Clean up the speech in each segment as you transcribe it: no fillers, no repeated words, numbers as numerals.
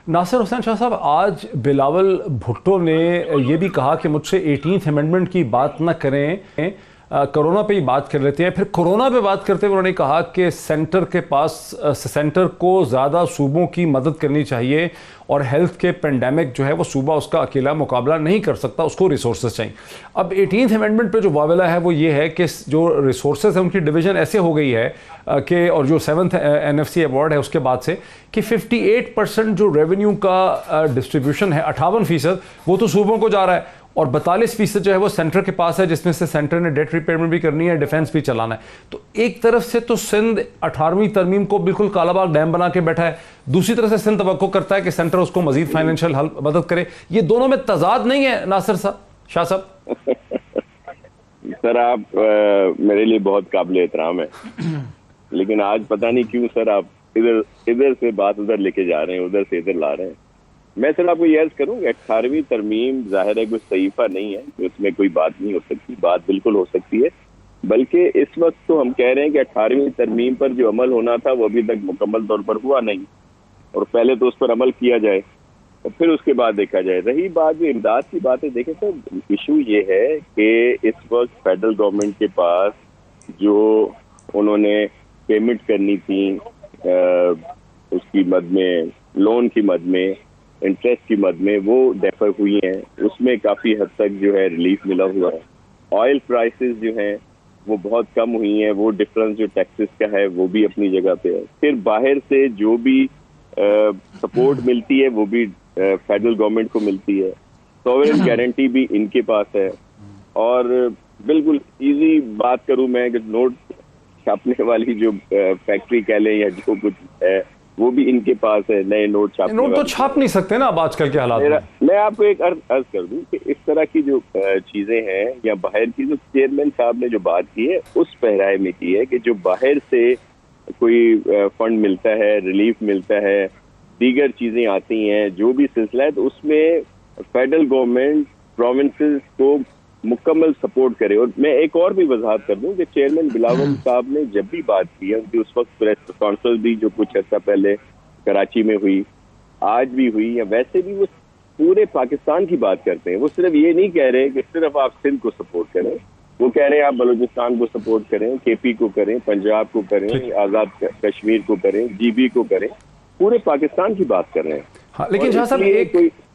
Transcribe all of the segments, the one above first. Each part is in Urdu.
ناصر حسین شاہ صاحب، آج بلاول بھٹو نے یہ بھی کہا کہ مجھ سے 18th امینڈمنٹ کی بات نہ کریں، کرونا پہ ہی بات کر لیتے ہیں۔ پھر کرونا پہ بات کرتے ہوئے انہوں نے کہا کہ سینٹر کے پاس، سینٹر کو زیادہ صوبوں کی مدد کرنی چاہیے اور ہیلتھ کے پینڈیمک جو ہے وہ صوبہ اس کا اکیلا مقابلہ نہیں کر سکتا، اس کو ریسورسز چاہیے۔ اب 18th امینڈمنٹ پہ جو واویلا ہے وہ یہ ہے کہ جو ریسورسز ہیں ان کی ڈویژن ایسے ہو گئی ہے کہ، اور جو 7th NFC ایوارڈ ہے اس کے بعد سے، کہ 58% جو ریونیو کا ڈسٹریبیوشن ہے 58% وہ تو صوبوں کو جا رہا ہے، اور 42% جو ہے وہ سینٹر کے پاس ہے، جس میں سے سینٹر نے ڈیٹ ریپیمنٹ بھی کرنی ہے، ڈیفنس بھی چلانا ہے۔ تو ایک طرف سے تو سندھ 18ویں ترمیم کو بالکل کالا باغ ڈیم بنا کے بیٹھا ہے، دوسری طرف سے سندھ توقع کرتا ہے کہ سینٹر اس کو مزید فائنینشیل مدد کرے۔ یہ دونوں میں تضاد نہیں ہے ناصر صاحب، شاہ صاحب؟ سر آپ میرے لیے بہت قابل احترام ہے، لیکن آج پتہ نہیں کیوں سر آپ ادھر سے بات ادھر لے کے جا رہے ہیں، ادھر سے ادھر لا رہے ہیں۔ میں سر آپ کو یہ عرض کروں کہ 18ویں ترمیم ظاہر ہے کوئی صحیفہ نہیں ہے کہ اس میں کوئی بات نہیں ہو سکتی، بات بالکل ہو سکتی ہے، بلکہ اس وقت تو ہم کہہ رہے ہیں کہ 18ویں ترمیم پر جو عمل ہونا تھا وہ ابھی تک مکمل طور پر ہوا نہیں، اور پہلے تو اس پر عمل کیا جائے اور پھر اس کے بعد دیکھا جائے۔ رہی بات جو امداد کی بات ہے، دیکھیں سر ایشو یہ ہے کہ اس وقت فیڈرل گورنمنٹ کے پاس جو انہوں نے پیمنٹ کرنی تھی اس کی مد میں، لون کی مد میں، انٹرسٹ کی مد میں، وہ ڈیفر ہوئی ہیں، اس میں کافی حد تک جو ہے ریلیف ملا ہوا ہے۔ آئل پرائسز جو ہیں وہ بہت کم ہوئی ہیں، وہ ڈفرنس جو ٹیکسز کا ہے وہ بھی اپنی جگہ پہ ہے۔ پھر باہر سے جو بھی سپورٹ ملتی ہے وہ بھی فیڈرل گورنمنٹ کو ملتی ہے، سوورن گارنٹی بھی ان کے پاس ہے، اور بالکل ایزی بات کروں میں کہ نوٹ چھاپنے والی جو فیکٹری کہہ لیں یا جو کچھ ہے وہ بھی ان کے پاس ہے، نئے نوٹ چھاپنے نوٹ تو چھاپ نہیں سکتے نا اب آج کل کے حالات میں۔ میں آپ کو ایک عرض کر دوں کہ اس طرح کی جو چیزیں ہیں یا باہر کی، جو چیئرمین صاحب نے جو بات کی ہے اس پہرائے میں کی ہے کہ جو باہر سے کوئی فنڈ ملتا ہے، ریلیف ملتا ہے، دیگر چیزیں آتی ہیں، جو بھی سلسلہ ہے، تو اس میں فیڈرل گورنمنٹ پروونسز کو مکمل سپورٹ کرے۔ اور میں ایک اور بھی وضاحت کر دوں کہ چیئرمین بلاول صاحب نے جب بھی بات کی ہے، ان کی اس وقت پریس کانفرنس بھی جو کچھ عرصہ پہلے کراچی میں ہوئی، آج بھی ہوئی، یا ویسے بھی وہ پورے پاکستان کی بات کرتے ہیں۔ وہ صرف یہ نہیں کہہ رہے کہ صرف آپ سندھ کو سپورٹ کریں، وہ کہہ رہے ہیں آپ بلوچستان کو سپورٹ کریں، KP کو کریں، پنجاب کو کریں، آزاد کشمیر کو کریں، GB کو کریں، پورے پاکستان کی بات کر رہے ہیں۔ ہاں، لیکن شاہ صاحب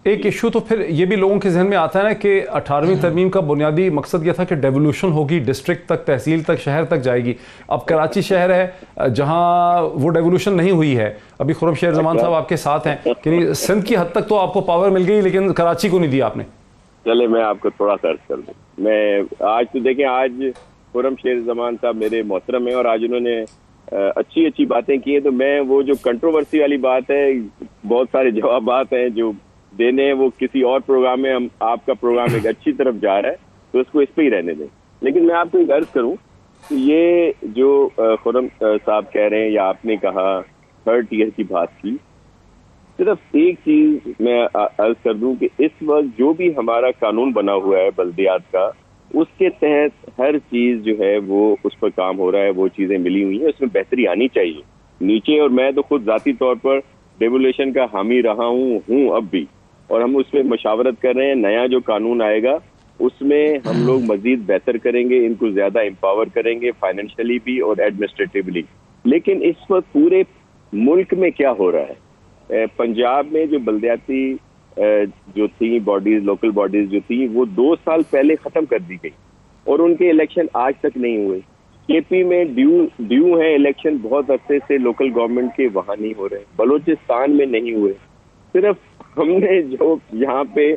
ایک ایشو تو پھر یہ بھی لوگوں کے ذہن میں آتا ہے نا کہ 18ویں ترمیم کا بنیادی مقصد یہ تھا کہ ڈیولوشن ہوگی، ڈسٹرکٹ تک، تحصیل تک، شہر تک جائے گی۔ اب کراچی شہر ہے جہاں وہ ڈیولوشن نہیں ہوئی ہے، ابھی خرم شیر زمان صاحب آپ کے ساتھ ہیں کہ سندھ کی حد تک تو آپ کو پاور مل گئی لیکن کراچی کو نہیں دیا آپ نے۔ چلے میں آپ کو تھوڑا سا عرض کر دوں، میں آج تو دیکھیں، آج خرم شیر زمان صاحب میرے محترم ہیں اور آج انہوں نے اچھی باتیں کی ہیں، تو میں وہ جو کنٹروورسی والی بات ہے، بہت سارے جوابات ہیں جو دینے ہیں، وہ کسی اور پروگرام میں، آپ کا پروگرام ایک اچھی طرف جا رہا ہے تو اس کو اس پہ ہی رہنے دیں۔ لیکن میں آپ کو ایک عرض کروں کہ یہ جو خرم صاحب کہہ رہے ہیں یا آپ نے کہا 3rd ٹیئر کی بات کی، صرف ایک چیز میں عرض کر دوں کہ اس وقت جو بھی ہمارا قانون بنا ہوا ہے بلدیات کا، اس کے تحت ہر چیز جو ہے وہ اس پر کام ہو رہا ہے، وہ چیزیں ملی ہوئی ہیں، اس میں بہتری آنی چاہیے نیچے۔ اور میں تو خود ذاتی طور پر ڈیولیشن کا حامی رہا ہوں اب بھی، اور ہم اس پہ مشاورت کر رہے ہیں۔ نیا جو قانون آئے گا اس میں ہم لوگ مزید بہتر کریں گے، ان کو زیادہ امپاور کریں گے، فائنینشلی بھی اور ایڈمنسٹریٹیولی۔ لیکن اس وقت پورے ملک میں کیا ہو رہا ہے، پنجاب میں جو بلدیاتی جو تھیں باڈیز، لوکل باڈیز جو تھیں، وہ 2 سال پہلے ختم کر دی گئی اور ان کے الیکشن آج تک نہیں ہوئے۔ KP میں ڈیو ہیں الیکشن بہت عرصے سے لوکل گورنمنٹ کے، وہاں نہیں ہو رہے، بلوچستان میں نہیں ہوئے۔ صرف ہم نے جو یہاں پہ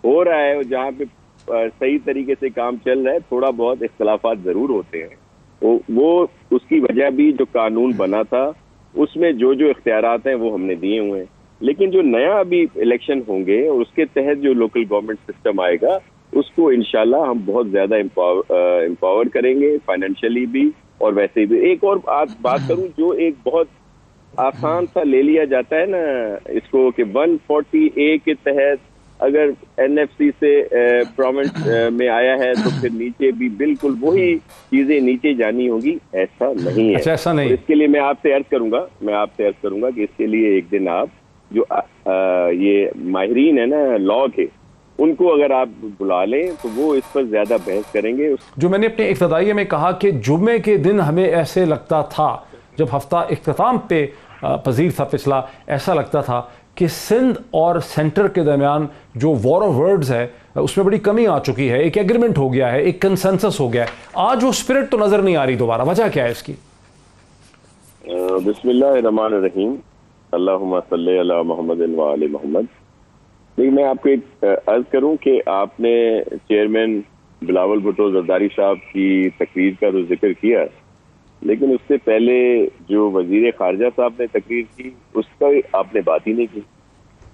ہو رہا ہے، جہاں پہ صحیح طریقے سے کام چل رہا ہے، تھوڑا بہت اختلافات ضرور ہوتے ہیں، وہ اس کی وجہ بھی جو قانون بنا تھا اس میں جو اختیارات ہیں وہ ہم نے دیے ہوئے ہیں۔ لیکن جو نیا ابھی الیکشن ہوں گے اور اس کے تحت جو لوکل گورنمنٹ سسٹم آئے گا، اس کو انشاءاللہ ہم بہت زیادہ امپاور کریں گے، فائنینشلی بھی اور ویسے بھی۔ ایک اور بات کروں جو ایک بہت آسان سا لے لیا جاتا ہے نا اس کو، کہ 140A کے تحت اگر NFC سے پروونس میں آیا ہے تو پھر نیچے بھی بالکل وہی چیزیں نیچے جانی ہوگی، ایسا نہیں ہے۔ ایسا نہیں۔ اس کے لیے میں آپ سے عرض کروں گا کہ اس کے لیے ایک دن آپ جو یہ ماہرین ہیں نا لا کے، ان کو اگر آپ بلا لیں تو وہ اس پر زیادہ بحث کریں گے. جو میں نے اپنے افتتاحیہ میں کہا کہ جمعے کے دن ہمیں ایسے لگتا تھا، جب ہفتہ اختتام پہ پذیر تھا پچھلا، ایسا لگتا تھا کہ سندھ اور سینٹر کے درمیان جو وار آف ورڈز ہے اس میں بڑی کمی آ چکی ہے، ایک ایگریمنٹ ہو گیا ہے، ایک کنسنسس ہو گیا ہے. آج وہ اسپرٹ تو نظر نہیں آ رہی دوبارہ، وجہ کیا ہے اس کی؟ بسم اللہ الرحمن الرحیم، اللہم صلی علی محمد و آل محمد. لیکن میں آپ کو ایک عرض کروں کہ آپ نے چیئرمین بلاول بھٹو زرداری صاحب کی تقریر کا تو ذکر کیا، لیکن اس سے پہلے جو وزیر خارجہ صاحب نے تقریر کی اس کا آپ نے بات ہی نہیں کی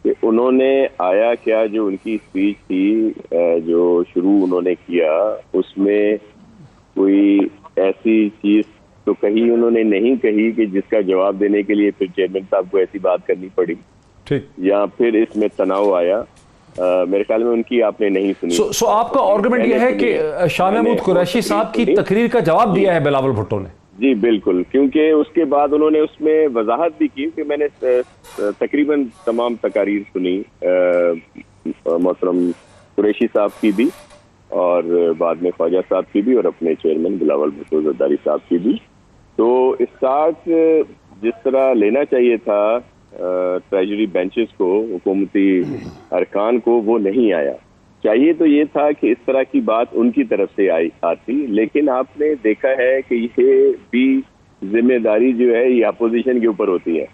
کہ انہوں نے آیا کیا. جو ان کی اسپیچ تھی جو شروع انہوں نے کیا، اس میں کوئی ایسی چیز تو کہیں انہوں نے نہیں کہی کہ جس کا جواب دینے کے لیے پھر چیئرمین صاحب کو ایسی بات کرنی پڑی یا پھر اس میں تناؤ آیا. میرے خیال میں ان کی آپ نے نہیں سنی. سو آپ کا آرگومنٹ یہ ہے کہ شاہ محمود قریشی صاحب کی تقریر کا جواب دیا ہے بلاول بھٹو نے؟ جی بالکل، کیونکہ اس کے بعد انہوں نے اس میں وضاحت بھی کی کہ میں نے تقریباً تمام تقاریر سنی محترم قریشی صاحب کی بھی اور بعد میں خواجہ صاحب کی بھی اور اپنے چیئرمین بلاول بھٹو زرداری صاحب کی بھی. تو اسٹارٹ جس طرح لینا چاہیے تھا ٹریجری بینچز کو، حکومتی ارکان کو، وہ نہیں آیا. چاہیے تو یہ تھا کہ اس طرح کی بات ان کی طرف سے آتی، لیکن آپ نے دیکھا ہے کہ یہ بھی ذمہ داری جو ہے یہ اپوزیشن کے اوپر ہوتی ہے.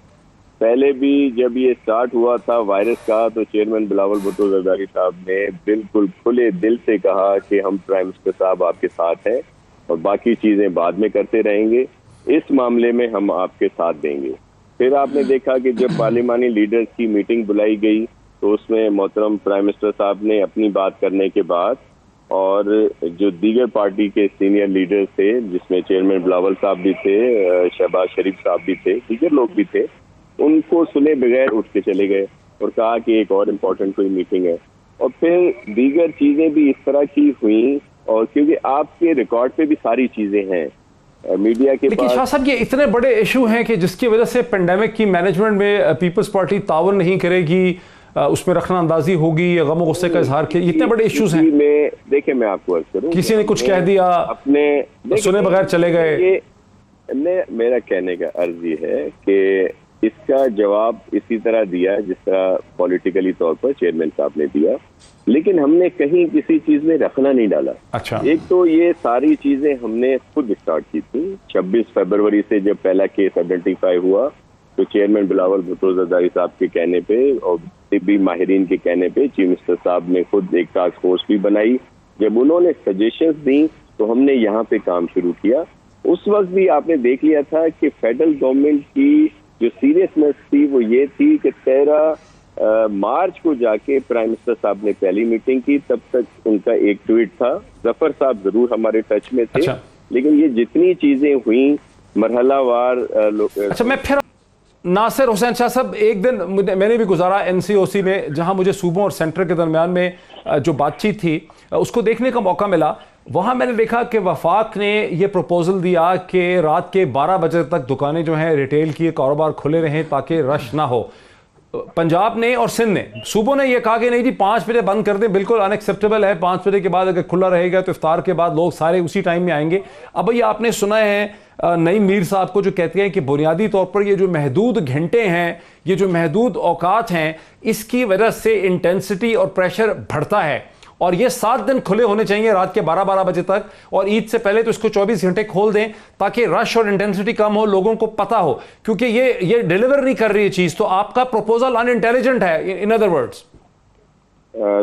پہلے بھی جب یہ سٹارٹ ہوا تھا وائرس کا تو چیئرمین بلاول بھٹو زرداری صاحب نے بالکل کھلے دل سے کہا کہ ہم پرائم منسٹر صاحب آپ کے ساتھ ہیں اور باقی چیزیں بعد میں کرتے رہیں گے، اس معاملے میں ہم آپ کے ساتھ دیں گے. پھر آپ نے دیکھا کہ جب پارلیمانی لیڈرز کی میٹنگ بلائی گئی تو اس میں محترم پرائم منسٹر صاحب نے اپنی بات کرنے کے بعد اور جو دیگر پارٹی کے سینئر لیڈرز تھے جس میں چیئرمین بلاول صاحب بھی تھے، شہباز شریف صاحب بھی تھے، دیگر لوگ بھی تھے، ان کو سنے بغیر اٹھ کے چلے گئے اور کہا کہ ایک اور امپورٹنٹ کوئی میٹنگ ہے. اور پھر دیگر چیزیں بھی اس طرح کی ہوئیں، اور کیونکہ آپ کے ریکارڈ پہ بھی ساری چیزیں ہیں میڈیا کے پاس. لیکن شاہ صاحب یہ اتنے بڑے ایشو ہیں کہ جس کی وجہ سے پینڈیمک کی مینجمنٹ میں پیپلز پارٹی تعاون نہیں کرے گی، اس میں رخنہ اندازی ہوگی یا غم و غصے کا اظہار کیا، اتنے بڑے ایشوز ہیں. دیکھیں میں آپ کو عرض کروں، کسی نے کچھ کہہ دیا، اپنے سنے بغیر چلے گئے. میرا کہنے کا عرض یہ ہے کہ اس کا جواب اسی طرح دیا جس طرح پولیٹیکلی طور پر چیئرمین صاحب نے دیا، لیکن ہم نے کہیں کسی چیز میں رکھنا نہیں ڈالا. ایک تو یہ ساری چیزیں ہم نے خود اسٹارٹ کی تھی. 26 فروری سے جب پہلا کیس آئیڈینٹیفائی ہوا تو چیئرمین بلاول بھٹو زرداری صاحب کے کہنے پہ اور طبی ماہرین کے کہنے پہ چیف منسٹر صاحب نے خود ایک ٹاسک فورس بھی بنائی. جب انہوں نے سجیشنز دی تو ہم نے یہاں پہ کام شروع کیا. اس وقت بھی آپ نے دیکھ لیا تھا کہ فیڈرل گورنمنٹ کی جو سیریسنس تھی وہ یہ تھی کہ 13 مارچ کو جا کے پرائم منسٹر صاحب نے پہلی میٹنگ کی. تب تک ان کا ایک ٹویٹ تھا. ظفر صاحب ضرور ہمارے ٹچ میں تھے، لیکن یہ جتنی چیزیں ہوئیں مرحلہ وار. میں پھر ناصر حسین شاہ صاحب، ایک دن میں نے بھی گزارا این سی او سی میں جہاں مجھے صوبوں اور سینٹر کے درمیان میں جو بات چیت تھی اس کو دیکھنے کا موقع ملا. وہاں میں نے دیکھا کہ وفاق نے یہ پروپوزل دیا کہ رات کے 12 بجے تک دکانیں جو ہیں ریٹیل کی کاروبار کھلے رہیں تاکہ رش نہ ہو. پنجاب نے اور سندھ نے، صوبوں نے یہ کہا کہ نہیں جی 5 بجے بند کر دیں، بالکل ان ایکسیپٹیبل ہے. 5 بجے کے بعد اگر کھلا رہے گا تو افطار کے بعد لوگ سارے اسی ٹائم میں آئیں گے. اب یہ آپ نے سنا ہے نعیم میر صاحب کو جو کہتے ہیں کہ بنیادی طور پر یہ جو محدود گھنٹے ہیں، یہ جو محدود اوقات ہیں، اس کی وجہ سے انٹینسٹی اور پریشر بڑھتا ہے اور یہ 7 دن کھلے ہونے چاہیے رات کے 12 بجے تک، اور عید سے پہلے تو اس کو 24 گھنٹے کھول دیں تاکہ رش اور انٹینسٹی کم ہو، لوگوں کو پتہ ہو، کیونکہ یہ ڈیلیور نہیں کر رہی ہے چیز. تو آپ کا پروپوزل ان انٹیلیجنٹ ہے ان ادر ورڈز.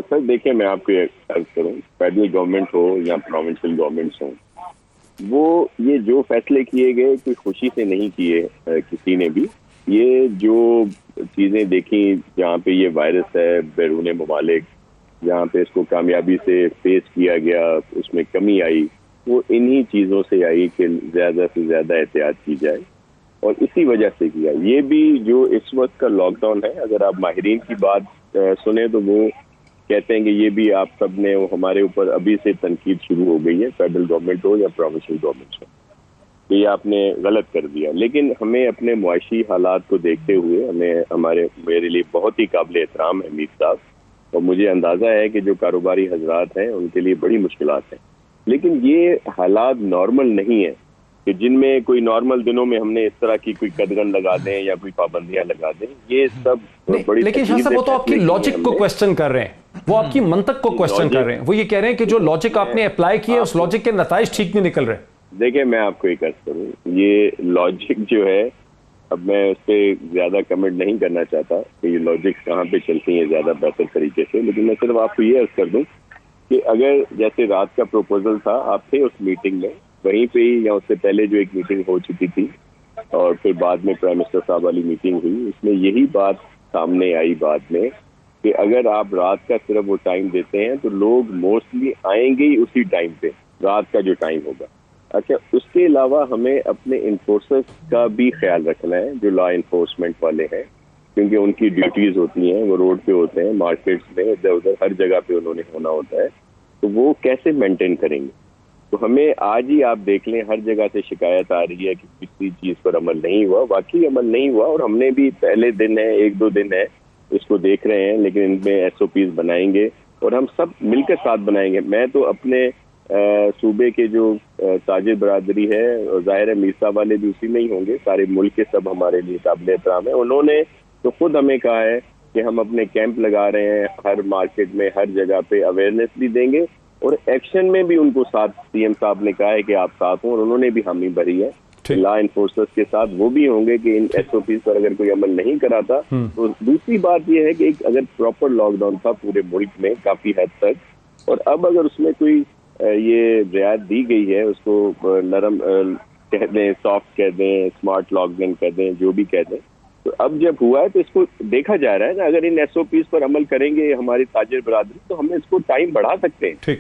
سر دیکھیں میں آپ کو عرض کروں، فیڈرل گورنمنٹ ہو یا پروونشل گورنمنٹس ہوں، وہ یہ جو فیصلے کیے گئے کوئی خوشی سے نہیں کیے کسی نے بھی. یہ جو چیزیں دیکھیں جہاں پہ یہ وائرس ہے بیرون ممالک، جہاں پہ اس کو کامیابی سے فیس کیا گیا، اس میں کمی آئی، وہ انہی چیزوں سے آئی کہ زیادہ سے زیادہ احتیاط کی جائے اور اسی وجہ سے کیا. یہ بھی جو اس وقت کا لاک ڈاؤن ہے، اگر آپ ماہرین کی بات سنیں تو وہ کہتے ہیں کہ یہ بھی آپ سب نے ہمارے اوپر ابھی سے تنقید شروع ہو گئی ہے، فیڈرل گورنمنٹ ہو یا پروونشل گورنمنٹ ہو. کہ یہ آپ نے غلط کر دیا، لیکن ہمیں اپنے معاشی حالات کو دیکھتے ہوئے میرے لیے بہت ہی قابل احترام ہے میر صاحب، اور مجھے اندازہ ہے کہ جو کاروباری حضرات ہیں ان کے لیے بڑی مشکلات ہیں، لیکن یہ حالات نارمل نہیں ہیں کہ جن میں کوئی نارمل دنوں میں ہم نے اس طرح کی کوئی قدغن لگا دیں یا کوئی پابندیاں لگا دیں. یہ سب بڑی لیکن شاہ صاحب وہ تو آپ کی لاجک کو کوشچن کر رہے ہیں، وہ آپ کی منطق کو کوشچن کر رہے ہیں، وہ یہ کہہ رہے ہیں کہ جو لاجک آپ نے اپلائی کیا اس لاجک کے نتائج ٹھیک نہیں نکل رہے. دیکھیں میں آپ کو ایک عرض کروں، یہ لاجک جو ہے، اب میں اس پہ زیادہ کمنٹ نہیں کرنا چاہتا کہ یہ لاجک کہاں پہ چلتی ہیں زیادہ بہتر طریقے سے، لیکن میں صرف آپ کو یہ عرض کر دوں کہ اگر جیسے رات کا پروپوزل تھا، آپ تھے اس میٹنگ میں، وہیں پہ ہی یا اس سے پہلے جو ایک میٹنگ ہو چکی تھی اور پھر بعد میں پرائم منسٹر صاحب والی میٹنگ ہوئی، اس میں یہی بات سامنے آئی بعد میں کہ اگر آپ رات کا صرف وہ ٹائم دیتے ہیں تو لوگ موسٹلی آئیں گے ہی اسی ٹائم پہ، رات کا جو ٹائم ہوگا. اچھا، اس کے علاوہ ہمیں اپنے انفورسرز کا بھی خیال رکھنا ہے جو لا انفورسمنٹ والے ہیں، کیونکہ ان کی ڈیوٹیز ہوتی ہیں، وہ روڈ پہ ہوتے ہیں، مارکیٹس میں ادھر ادھر ہر جگہ پہ انہوں نے ہونا ہوتا ہے، تو وہ کیسے مینٹین کریں گے؟ تو ہمیں آج ہی آپ دیکھ لیں ہر جگہ سے شکایت آ رہی ہے کہ کسی چیز پر عمل نہیں ہوا، واقعی عمل نہیں ہوا، اور ہم نے بھی پہلے دن ہے، ایک دو دن ہے، اس کو دیکھ رہے ہیں، لیکن ان میں ایس او پیز بنائیں گے اور ہم سب مل کر ساتھ بنائیں گے. میں تو اپنے صوبے کے جو تاجر برادری ہے، ظاہر ہے میر صاحب والے بھی اسی میں ہی ہوں گے، سارے ملک کے سب ہمارے لیے قابل احترام ہیں، انہوں نے تو خود ہمیں کہا ہے کہ ہم اپنے کیمپ لگا رہے ہیں ہر مارکیٹ میں، ہر جگہ پہ اویئرنیس بھی دیں گے، اور ایکشن میں بھی ان کو ساتھ سی ایم صاحب نے کہا ہے کہ آپ ساتھ ہوں، اور انہوں نے بھی حامی بھری ہے. لا انفورسرز کے ساتھ وہ بھی ہوں گے کہ ان ایس او پیز پر اگر کوئی عمل نہیں کراتا. تو دوسری بات یہ ہے کہ اگر پراپر لاک ڈاؤن تھا پورے ملک میں کافی حد تک، اور اب اگر اس میں کوئی یہ رعایت دی گئی ہے، اس کو نرم کہہ دیں، سافٹ کہہ دیں، اسمارٹ لاک ڈاؤن کہہ دیں، جو بھی کہہ دیں، تو اب جب ہوا ہے تو اس کو دیکھا جا رہا ہے نا، اگر ان ایس او پیز پر عمل کریں گے ہماری تاجر برادری تو ہم اس کو ٹائم بڑھا سکتے ہیں.